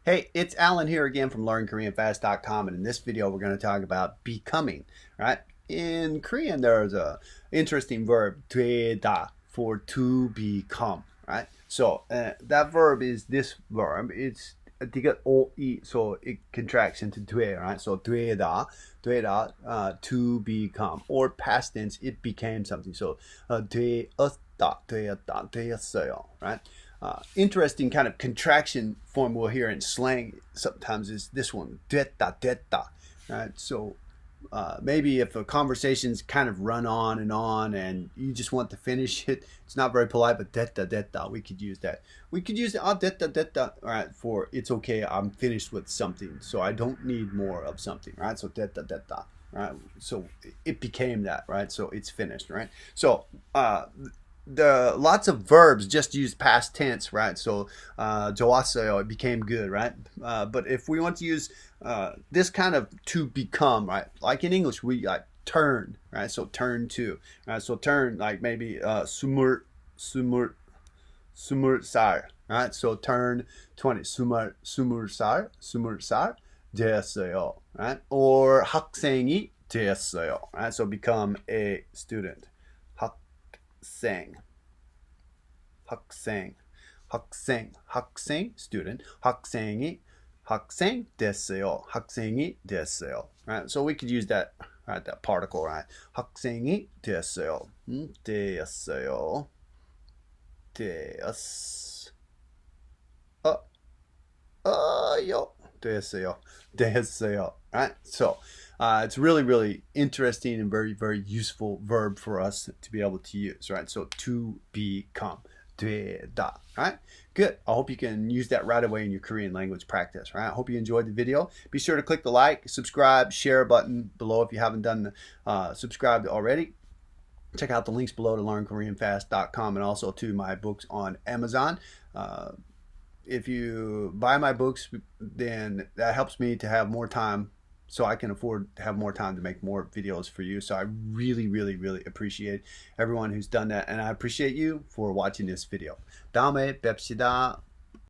Hey, it's Alan here again from LearnKoreanFast.com, and in this video we're going to talk about becoming, right? In Korean, there's a interesting verb, 되다, for to become, right? So that verb is this verb. It's diga o e, so it contracts into 돼, right? So 되다, to become, or past tense, it became something. So 되었어요, right? Interesting kind of contraction form we'll hear in slang sometimes is this one, 됐다. Right? So maybe if a conversation's kind of run on and you just want to finish it, it's not very polite, but 됐다, we could use that. We could use 됐다, all right, for it's okay, I'm finished with something, so I don't need more of something, right? So 됐다, right? So it became that, right? So it's finished, right? So the lots of verbs just use past tense, right? So 좋았어요, it became good, right? But if we want to use this kind of to become, right? Like in English, we like turn, right? So turn to, right? So turn, like maybe 스물 살, right? So turn 20, 스물 살 됐어요, right? Or 학생이 됐어요, right? So become a student. 학생, student. 학생 됐어요. Right? So we could use that, right? That particle, right? 학생이 됐어요. 됐어요. 됐어요. Right? So it's really, really interesting and very, very useful verb for us to be able to use, right? So to become, 되다, right? Good. I hope you can use that right away in your Korean language practice, right? I hope you enjoyed the video. Be sure to click the like, subscribe, share button below if you haven't done subscribed already. Check out the links below to LearnKoreanFast.com and also to my books on Amazon. If you buy my books, then that helps me to have more time so I can afford to have more time to make more videos for you. So I really, really, really appreciate everyone who's done that. And I appreciate you for watching this video. 다음에 뵙시다.